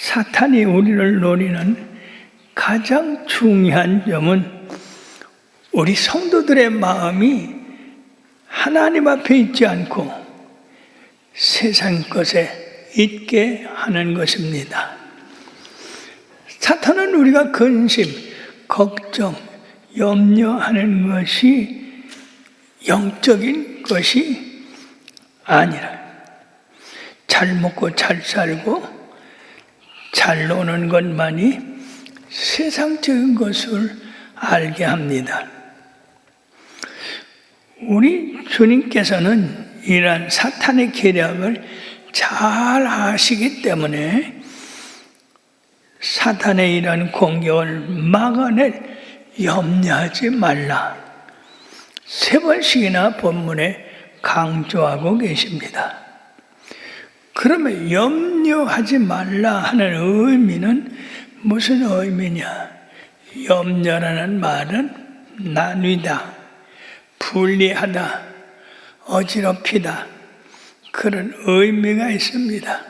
사탄이 우리를 노리는 가장 중요한 점은 우리 성도들의 마음이 하나님 앞에 있지 않고 세상 것에 있게 하는 것입니다. 사탄은 우리가 근심, 걱정, 염려하는 것이 영적인 것이 아니라 잘 먹고 잘 살고 잘 노는 것만이 세상적인 것을 알게 합니다. 우리 주님께서는 이러한 사탄의 계략을 잘 아시기 때문에 사탄의 이러한 공격을 막아낼 염려하지 말라. 3번씩이나 본문에 강조하고 계십니다. 그러면 염려하지 말라 하는 의미는 무슨 의미냐? 염려라는 말은 나뉘다, 분리하다, 어지럽히다 그런 의미가 있습니다.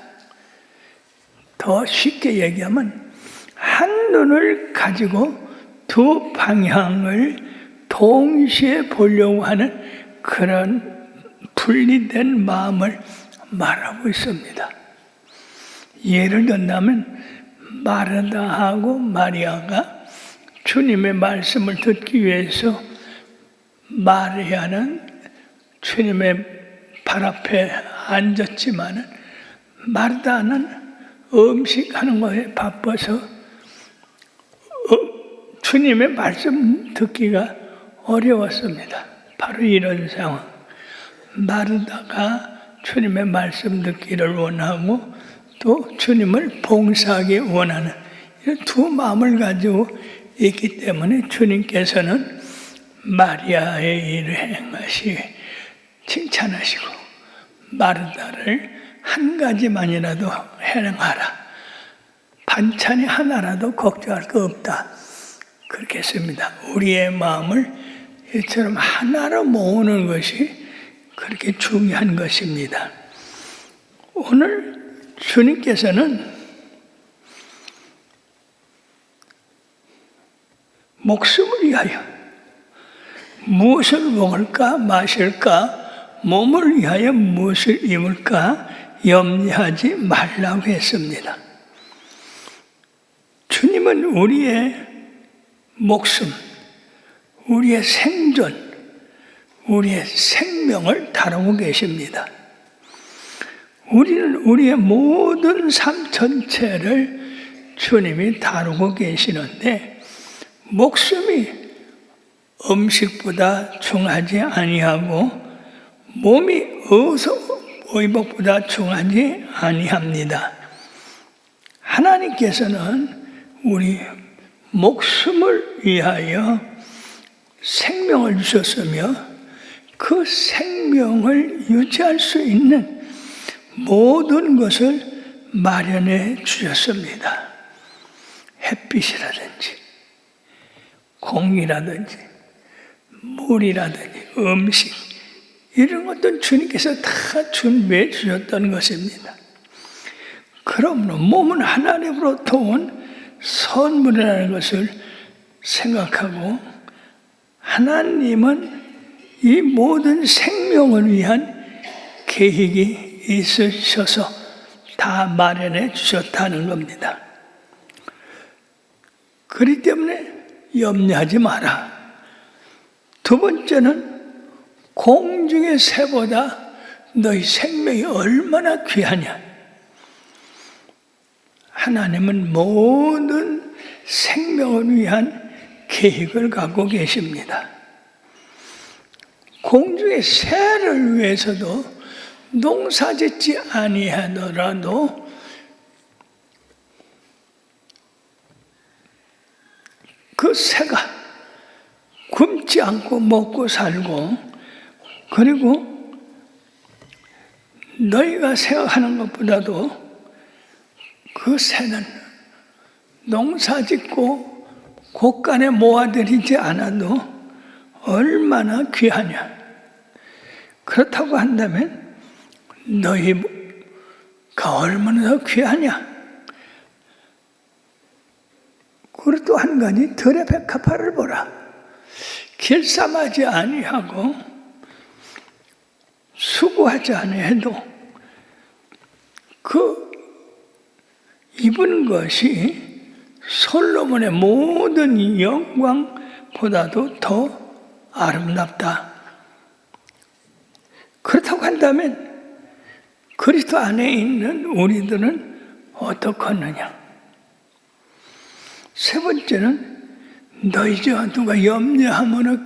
더 쉽게 얘기하면 한 눈을 가지고 두 방향을 동시에 보려고 하는 그런 분리된 마음을 말하고 있습니다. 예를 든다면 마르다하고 마리아가 주님의 말씀을 듣기 위해서 마리아는 주님의 발 앞에 앉았지만 마르다는 음식하는 것에 바빠서 주님의 말씀 듣기가 어려웠습니다. 바로 이런 상황. 마르다가 주님의 말씀 듣기를 원하고 또 주님을 봉사하기 원하는 이런 두 마음을 가지고 있기 때문에 주님께서는 마리아의 일을 행하시 칭찬하시고 마르다를 한 가지만이라도 행하라. 반찬이 하나라도 걱정할 거 없다. 그렇게 했습니다. 우리의 마음을 이처럼 하나로 모으는 것이 그렇게 중요한 것입니다. 오늘 주님께서는 목숨을 위하여 무엇을 먹을까 마실까 몸을 위하여 무엇을 입을까 염려하지 말라고 했습니다. 주님은 우리의 목숨, 우리의 생존, 우리의 생명을 다루고 계십니다. 우리는 우리의 모든 삶 전체를 주님이 다루고 계시는데 목숨이 음식보다 중하지 아니하고 몸이 의복보다 중하지 아니합니다. 하나님께서는 우리 목숨을 위하여 생명을 주셨으며 그 생명을 유지할 수 있는 모든 것을 마련해 주셨습니다. 햇빛이라든지 공기라든지 물이라든지 음식 이런 것도 주님께서 다 준비해 주셨던 것입니다. 그러므로 몸은 하나님으로부터 온 선물이라는 것을 생각하고 하나님은 이 모든 생명을 위한 계획이 있으셔서 다 마련해 주셨다는 겁니다. 그렇기 때문에 염려하지 마라. 두 번째는 공중의 새보다 너희 생명이 얼마나 귀하냐. 하나님은 모든 생명을 위한 계획을 갖고 계십니다. 공중의 새를 위해서도 농사 짓지 아니하더라도 그 새가 굶지 않고 먹고 살고 그리고 너희가 생각하는 것보다도 그 새는 농사 짓고 곳간에 모아들이지 않아도 얼마나 귀하냐. 그렇다고 한다면 너희가 얼마나 더 귀하냐. 그리고 또 한 가지 들의 백합화를 보라. 길쌈하지 아니하고 수고하지 아니해도 그 입은 것이 솔로몬의 모든 영광보다도 더 아름답다. 그렇다고 한다면 그리스도 안에 있는 우리들은 어떻겠느냐? 세 번째는 너희 중 누가 염려하면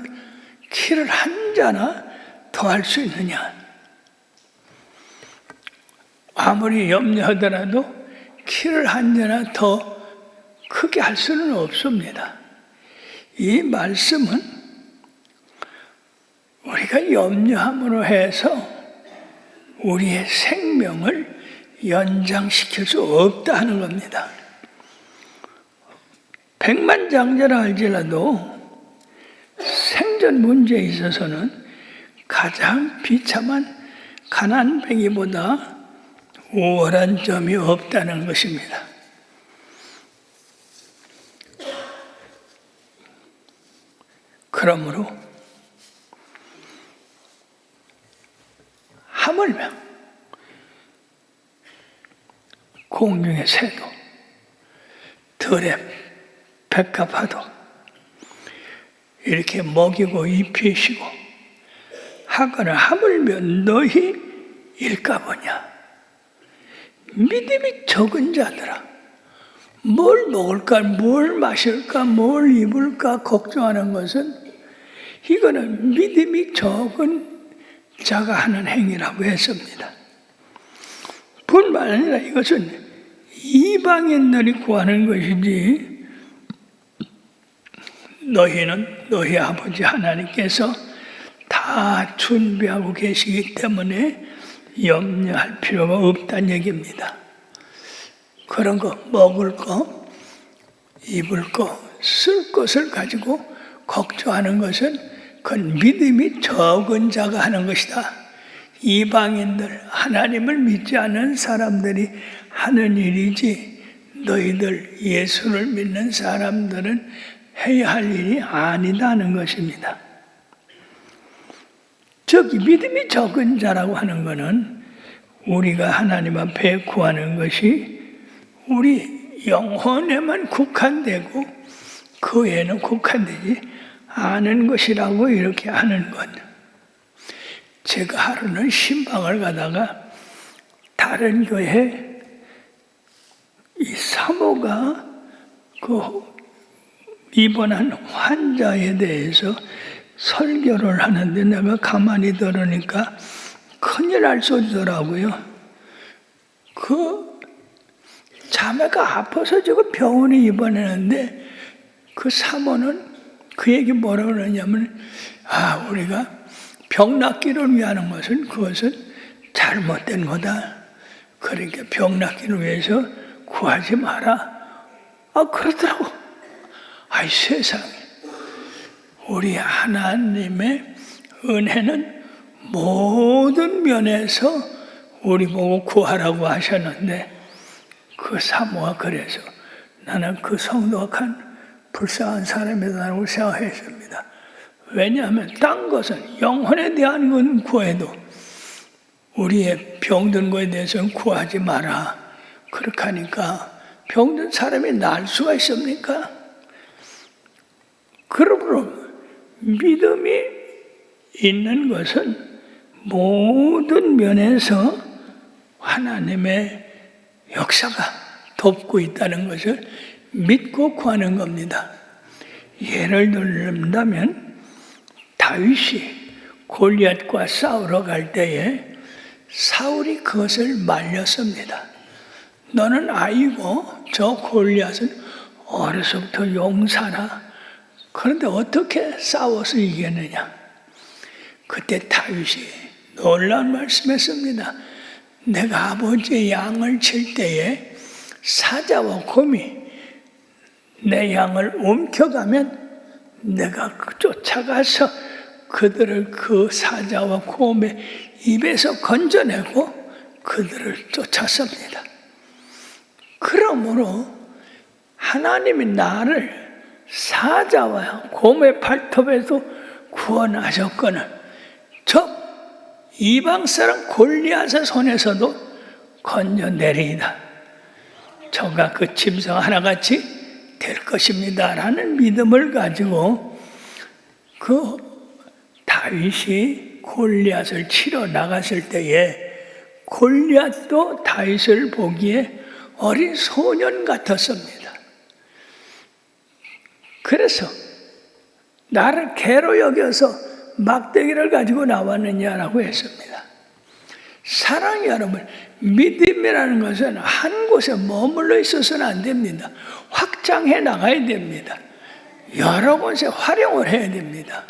키를 한 자나 더할 수 있느냐? 아무리 염려하더라도 키를 한 자나 더 크게 할 수는 없습니다. 이 말씀은 우리가 염려함으로 해서 우리의 생명을 연장시킬 수 없다 하는 겁니다. 백만장자라 할지라도 생존 문제에 있어서는 가장 비참한 가난뱅이보다 우월한 점이 없다는 것입니다. 그러므로 하물며 공중의 새도 들의 백합화도 이렇게 먹이고 입히시고 하거나 하물며 너희 일까보냐. 믿음이 적은 자들아, 뭘 먹을까, 뭘 마실까, 뭘 입을까 걱정하는 것은 이거는 믿음이 적은 자가 하는 행위라고 했습니다. 뿐만 아니라 이것은 이방인들이 구하는 것이지 너희는 너희 아버지 하나님께서 다 준비하고 계시기 때문에 염려할 필요가 없다는 얘기입니다. 그런 거 먹을 거, 입을 거, 쓸 것을 가지고 걱정하는 것은 그건 믿음이 적은 자가 하는 것이다. 이방인들, 하나님을 믿지 않는 사람들이 하는 일이지 너희들 예수를 믿는 사람들은 해야 할 일이 아니다는 것입니다. 즉 믿음이 적은 자라고 하는 것은 우리가 하나님 앞에 구하는 것이 우리 영혼에만 국한되고 그 외에는 국한되지 않은 것이라고 이렇게 하는 것. 제가 하루는 신방을 가다가 다른 교회 이 사모가 그 입원한 환자에 대해서 설교를 하는데 내가 가만히 들으니까 큰일 날 소리더라고요. 그 자매가 아파서 지금 병원에 입원했는데 그 사모는 그 얘기 뭐라고 그러냐면 우리가 병 낫기를 위하는 것은 그것은 잘못된 거다. 그러니까 병 낫기를 위해서 구하지 마라. 그러더라고. 세상에. 우리 하나님의 은혜는 모든 면에서 우리 보고 구하라고 하셨는데 그 사모가 그래서 나는 그 성도가 불쌍한 사람이라고 생각했습니다. 왜냐하면 딴 것은 영혼에 대한 건 구해도 우리의 병든 것에 대해서는 구하지 마라. 그렇게 하니까 병든 사람이 날 수가 있습니까? 그러므로 믿음이 있는 것은 모든 면에서 하나님의 역사가 돕고 있다는 것을 믿고 구하는 겁니다. 예를 들면 다윗이 골리앗과 싸우러 갈 때에 사울이 그것을 말렸습니다. 너는 아이고 저 골리앗은 어려서부터 용사라. 그런데 어떻게 싸워서 이겼느냐? 그때 다윗이 놀라운 말씀했습니다. 내가 아버지의 양을 칠 때에 사자와 곰이 내 양을 움켜가면 내가 쫓아가서 그들을 그 사자와 곰의 입에서 건져내고 그들을 쫓았습니다. 그러므로 하나님이 나를 사자와 곰의 발톱에서 구원하셨거늘 저 이방 사람 골리앗의 손에서도 건져내리이다. 저가 그 짐승 하나같이 될 것입니다 라는 믿음을 가지고 그 다윗이 골리앗을 치러 나갔을 때에 골리앗도 다윗을 보기에 어린 소년 같았습니다. 그래서 나를 개로 여겨서 막대기를 가지고 나왔느냐라고 했습니다. 사랑하는 여러분, 믿음이라는 것은 한 곳에 머물러 있어서는 안 됩니다. 확장해 나가야 됩니다. 여러 곳에 활용을 해야 됩니다.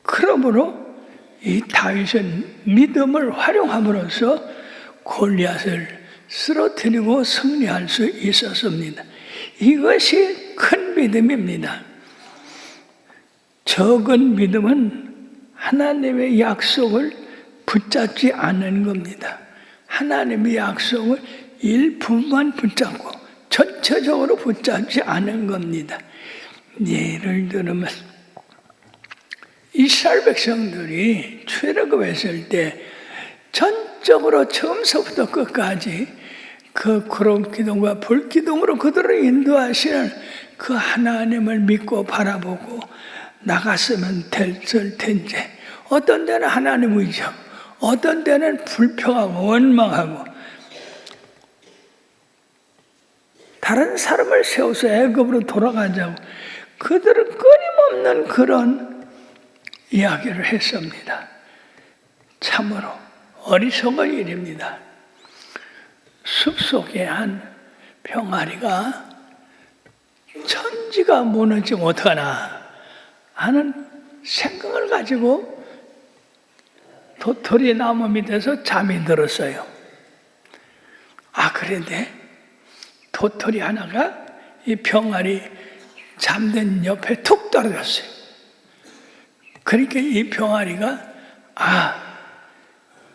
그러므로 이 다윗은 믿음을 활용함으로써 골리앗을 쓰러뜨리고 승리할 수 있었습니다. 이것이 큰 믿음입니다. 적은 믿음은 하나님의 약속을 붙잡지 않는 겁니다. 하나님의 약속을 일부만 붙잡고 전체적으로 붙잡지 않은 겁니다. 예를 들면 이스라엘 백성들이 출애굽했을 때 전적으로 처음서부터 끝까지 그 구름 기둥과 불 기둥으로 그들을 인도하시는 그 하나님을 믿고 바라보고 나갔으면 됐을 텐데 어떤 때는 하나님 의지하고 어떤 때는 불평하고 원망하고 다른 사람을 세워서 애굽으로 돌아가자고 그들은 끊임없는 그런 이야기를 했습니다. 참으로 어리석은 일입니다. 숲속에 한 병아리가 천지가 무너지면 어떡하나 하는 생각을 가지고 도토리 나무 밑에서 잠이 들었어요. 그런데 도토리 하나가 이 병아리 잠든 옆에 툭 떨어졌어요. 그러니까 이 병아리가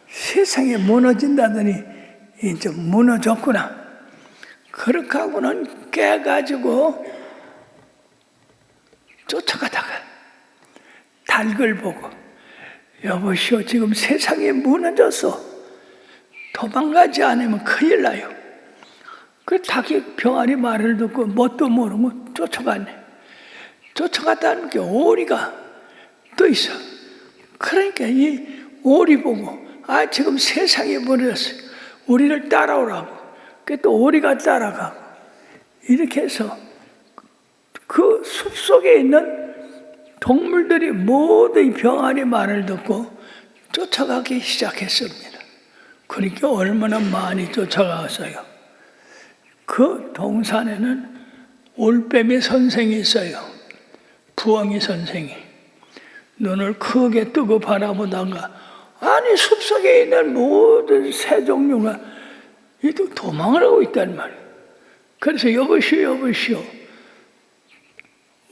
세상에 무너진다더니 이제 무너졌구나. 그렇게 하고는 깨가지고 쫓아가다가 닭을 보고 여보시오 지금 세상에 무너졌어. 도망가지 않으면 큰일 나요. 그 닭이 병아리 말을 듣고 뭣도 모르고 쫓아가네. 쫓아갔다는 게 오리가 또 있어. 그러니까 이 오리 보고 지금 세상에 무너졌어요. 우리를 따라오라고. 또 오리가 따라가고 이렇게 해서 그 숲속에 있는 동물들이 모두 이 병아리 말을 듣고 쫓아가기 시작했습니다. 그러니까 얼마나 많이 쫓아갔어요. 그 동산에는 올빼미 선생이 있어요. 부엉이 선생이. 눈을 크게 뜨고 바라보다가 숲속에 있는 모든 새 종류가 도망을 하고 있단 말이에요. 그래서 여보시오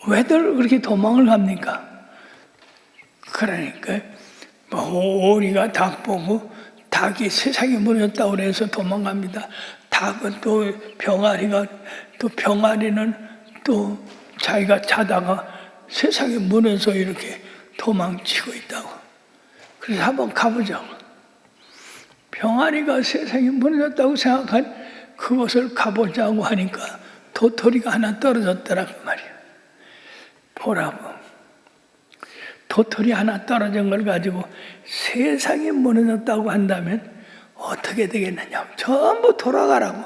왜들 그렇게 도망을 합니까? 그러니까 오리가 닭 보고 닭이 세상에 무너졌다고 그래서 도망갑니다. 닭은 또 병아리는 또 자기가 자다가 세상에 무너져 이렇게 도망치고 있다고. 그래서 한번 가보자고. 병아리가 세상에 무너졌다고 생각한 그곳을 가보자고 하니까 도토리가 하나 떨어졌더라고 말이에요. 보라고. 도토리 하나 떨어진 걸 가지고 세상이 무너졌다고 한다면 어떻게 되겠느냐. 전부 돌아가라고.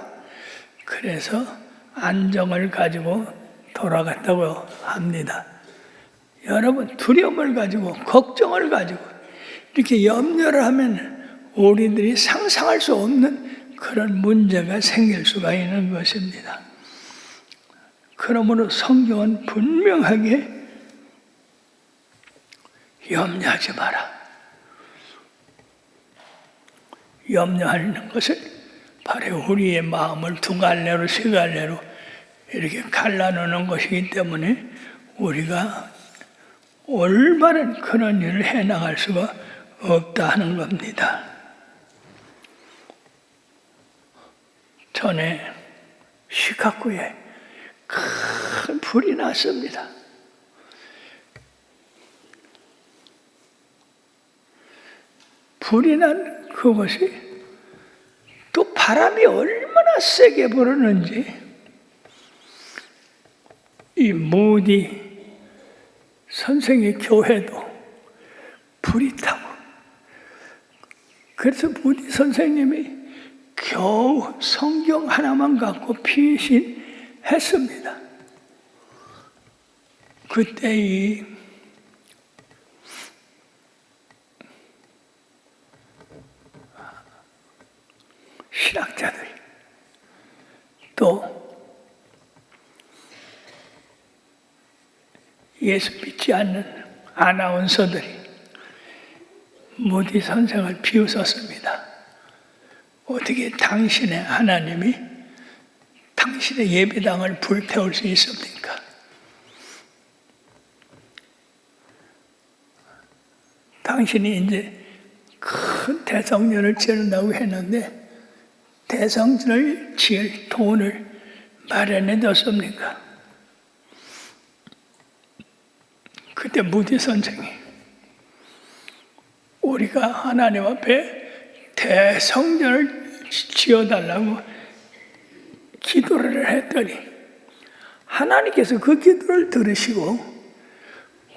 그래서 안정을 가지고 돌아갔다고 합니다. 여러분 두려움을 가지고 걱정을 가지고 이렇게 염려를 하면 우리들이 상상할 수 없는 그런 문제가 생길 수가 있는 것입니다. 그러므로 성경은 분명하게 염려하지 마라. 염려하는 것은 바로 우리의 마음을 두 갈래로 세 갈래로 이렇게 갈라놓는 것이기 때문에 우리가 올바른 그런 일을 해나갈 수가 없다 하는 겁니다. 전에 시카고에 큰 불이 났습니다. 불이 난 그것이 또 바람이 얼마나 세게 불었는지 이 무디 선생의 교회도 불이 타고, 그래서 무디 선생님이 겨우 성경 하나만 갖고 피신했습니다. 그때 이 신학자들이 또 예수 믿지 않는 아나운서들이 무디 선생을 비웃었습니다. 어떻게 당신의 하나님이 당신의 예배당을 불태울 수 있습니까? 당신이 이제 큰 대성전을 지른다고 했는데 대성전을 지을 돈을 마련해 뒀습니까? 그때 무디 선생이 우리가 하나님 앞에 대성전을 지어달라고 기도를 했더니 하나님께서 그 기도를 들으시고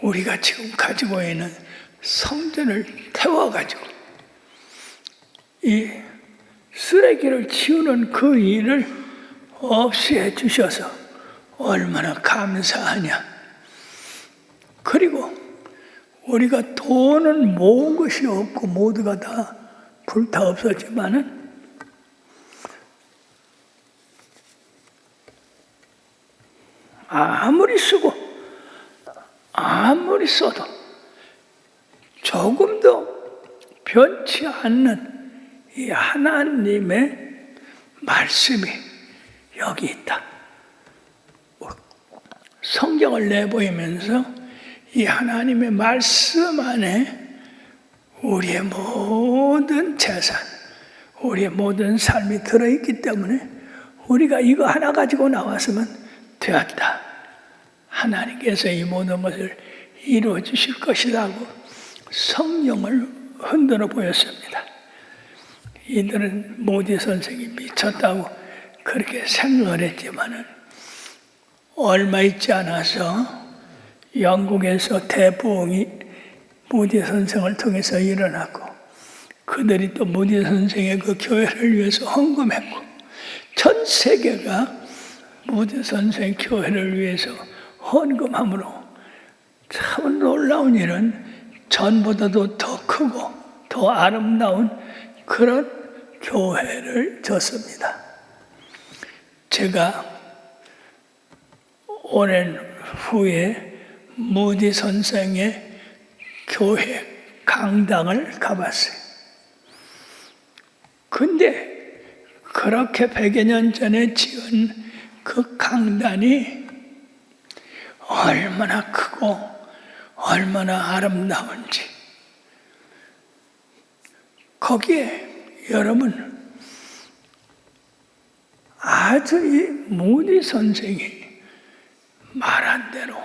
우리가 지금 가지고 있는 성전을 태워가지고 이 쓰레기를 치우는 그 일을 없이 해주셔서 얼마나 감사하냐. 그리고 우리가 돈은 모은 것이 없고 모두가 다 불타 없었지만은 아무리 쓰고 아무리 써도 조금도 변치 않는 이 하나님의 말씀이 여기 있다. 성경을 내보이면서 이 하나님의 말씀 안에 우리의 모든 재산, 우리의 모든 삶이 들어있기 때문에 우리가 이거 하나 가지고 나왔으면 되었다. 하나님께서 이 모든 것을 이루어 주실 것이라고 성령을 흔들어 보였습니다. 이들은 모디 선생이 미쳤다고 그렇게 생각을 했지만은 얼마 있지 않아서 영국에서 대부흥이 모디 선생을 통해서 일어났고 그들이 또 모디 선생의 그 교회를 위해서 헌금했고 전 세계가 모디 선생 교회를 위해서 헌금함으로 참 놀라운 일은 전보다도 더 크고 더 아름다운 그런 교회를 졌습니다. 제가 오랜 후에 무디 선생의 교회 강당을 가봤어요. 근데 그렇게 100여 년 전에 지은 그 강단이 얼마나 크고 얼마나 아름다운지 거기에 여러분 아주 이 무디 선생이 말한 대로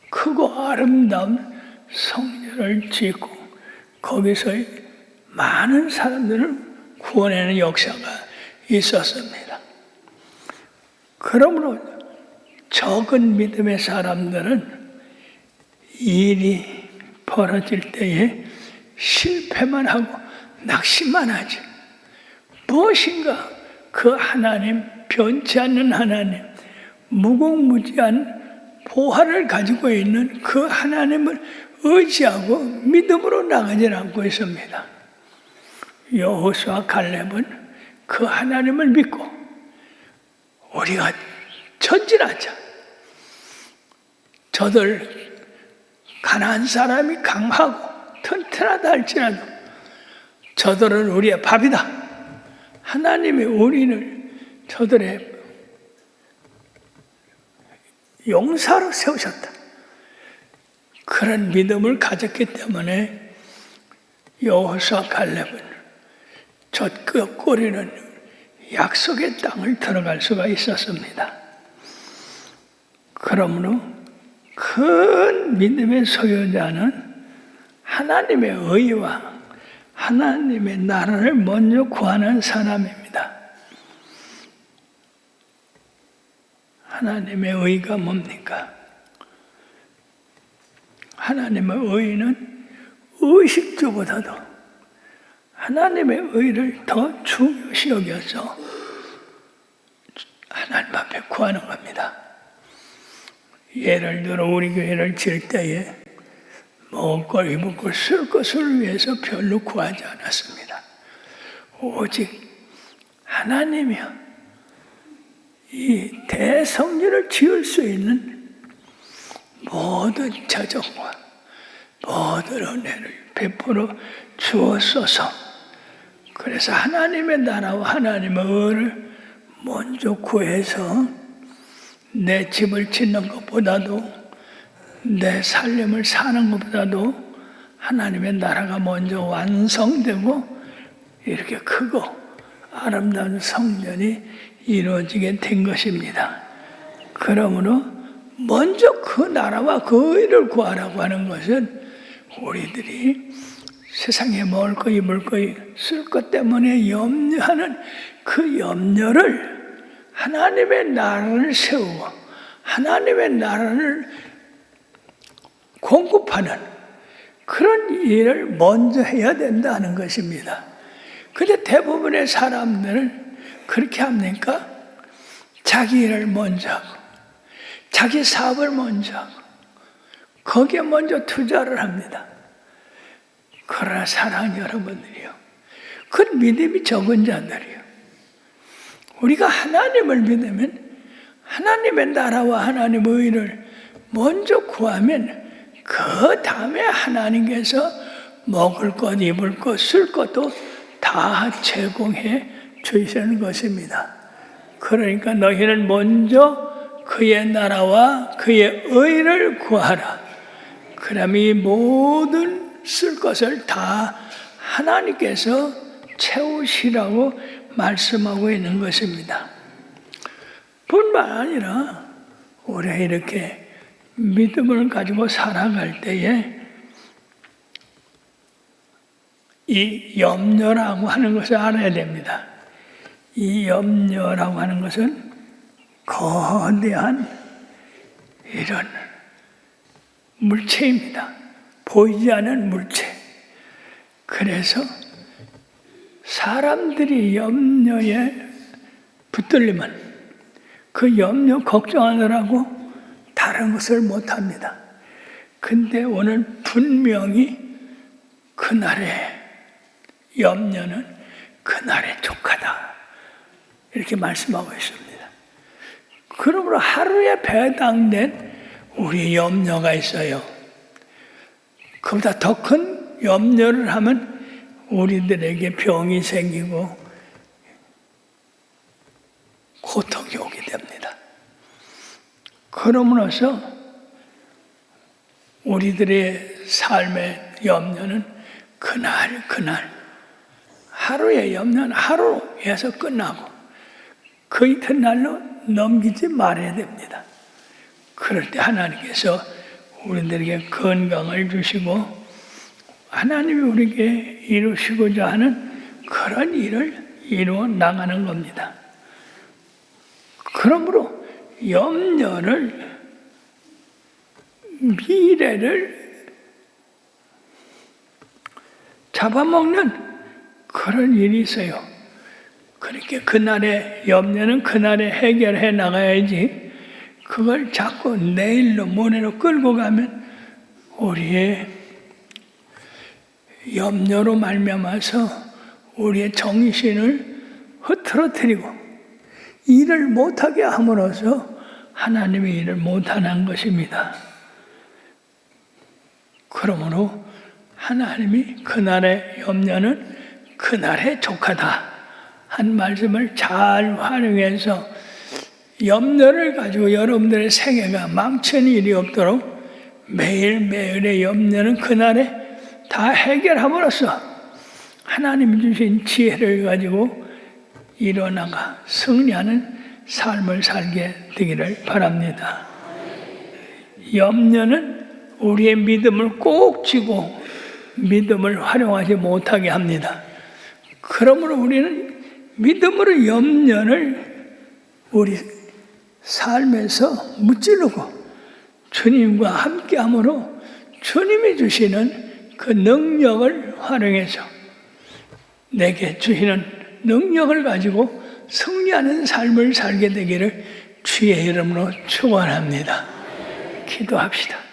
크고 아름다운 성전을 짓고 거기서 많은 사람들을 구원하는 역사가 있었습니다. 그러므로 적은 믿음의 사람들은 일이 벌어질 때에 실패만 하고 낙심만 하지. 무엇인가 그 하나님, 변치 않는 하나님, 무궁무진한 보화를 가지고 있는 그 하나님을 의지하고 믿음으로 나가지 않고 있습니다. 여호수아 갈렙은 그 하나님을 믿고 우리가 전진하자. 저들 가나안 사람이 강하고 튼튼하다 할지라도 저들은 우리의 밥이다. 하나님이 우리를 저들의 용사로 세우셨다. 그런 믿음을 가졌기 때문에 여호수아 갈렙은 젖 꼬리는 약속의 땅을 들어갈 수가 있었습니다. 그러므로 큰 믿음의 소유자는 하나님의 의와 하나님의 나라를 먼저 구하는 사람입니다. 하나님의 의가 뭡니까? 하나님의 의는 의식주보다도 하나님의 의를 더 중요시 여겨서 하나님 앞에 구하는 겁니다. 예를 들어 우리 교회를 지을 때에 먹을 것, 입을 것, 쓸 것을 위해서 별로 구하지 않았습니다. 오직 하나님이여 이 대성전을 지을 수 있는 모든 자정과 모든 은혜를 베풀어 주었소서. 그래서 하나님의 나라와 하나님의 의를 먼저 구해서 내 집을 짓는 것보다도 내 삶을 사는 것보다도 하나님의 나라가 먼저 완성되고 이렇게 크고 아름다운 성전이 이루어지게 된 것입니다. 그러므로 먼저 그 나라와 그 의를 구하라고 하는 것은 우리들이 세상에 먹을 거, 입을 거, 쓸 것 때문에 염려하는 그 염려를 하나님의 나라를 세우고 하나님의 나라를 공급하는 그런 일을 먼저 해야 된다는 것입니다. 근데 대부분의 사람들은 그렇게 합니까? 자기 일을 먼저 하고 자기 사업을 먼저 하고 거기에 먼저 투자를 합니다. 그러나 사랑하는 여러분들이요, 그 믿음이 적은 자들이요, 우리가 하나님을 믿으면 하나님의 나라와 하나님의 의를 먼저 구하면 그 다음에 하나님께서 먹을 것, 입을 것, 쓸 것도 다 제공해 주시는 것입니다. 그러니까 너희는 먼저 그의 나라와 그의 의를 구하라. 그러면 이 모든 쓸 것을 다 하나님께서 채우시라고 말씀하고 있는 것입니다. 뿐만 아니라 우리가 이렇게 믿음을 가지고 살아갈 때에 이 염려라고 하는 것을 알아야 됩니다. 이 염려라고 하는 것은 거대한 이런 물체입니다. 보이지 않는 물체. 그래서 사람들이 염려에 붙들리면 그 염려 걱정하느라고 다른 것을 못합니다. 근데 오늘 분명히 그날의 염려는 그날의 족하다 이렇게 말씀하고 있습니다. 그러므로 하루에 배당된 우리 염려가 있어요. 그보다 더 큰 염려를 하면 우리들에게 병이 생기고 고통이 오게 됩니다. 그러므로서 우리들의 삶의 염려는 그날 하루의 염려는 하루에서 끝나고 그 이튿날로 넘기지 말아야 됩니다. 그럴 때 하나님께서 우리들에게 건강을 주시고 하나님이 우리에게 이루시고자 하는 그런 일을 이루어 나가는 겁니다. 그러므로 염려를, 미래를 잡아먹는 그런 일이 있어요. 그렇게 그날의 염려는 그날에 해결해 나가야지 그걸 자꾸 내일로 모레로 끌고 가면 우리의 염려로 말미암아서 우리의 정신을 흐트러뜨리고 일을 못하게 함으로써 하나님의 일을 못하는 것입니다. 그러므로 하나님이 그날의 염려는 그날의 족하다 한 말씀을 잘 활용해서 염려를 가지고 여러분들의 생애가 망치는 일이 없도록 매일매일의 염려는 그날에 다 해결함으로써 하나님이 주신 지혜를 가지고 일어나가 승리하는 삶을 살게 되기를 바랍니다. 염려는 우리의 믿음을 꼭 쥐고 믿음을 활용하지 못하게 합니다. 그러므로 우리는 믿음으로 염려를 우리 삶에서 무찌르고 주님과 함께함으로 주님이 주시는 그 능력을 활용해서 내게 주시는 능력을 가지고 승리하는 삶을 살게 되기를 주의 이름으로 축원합니다. 기도합시다.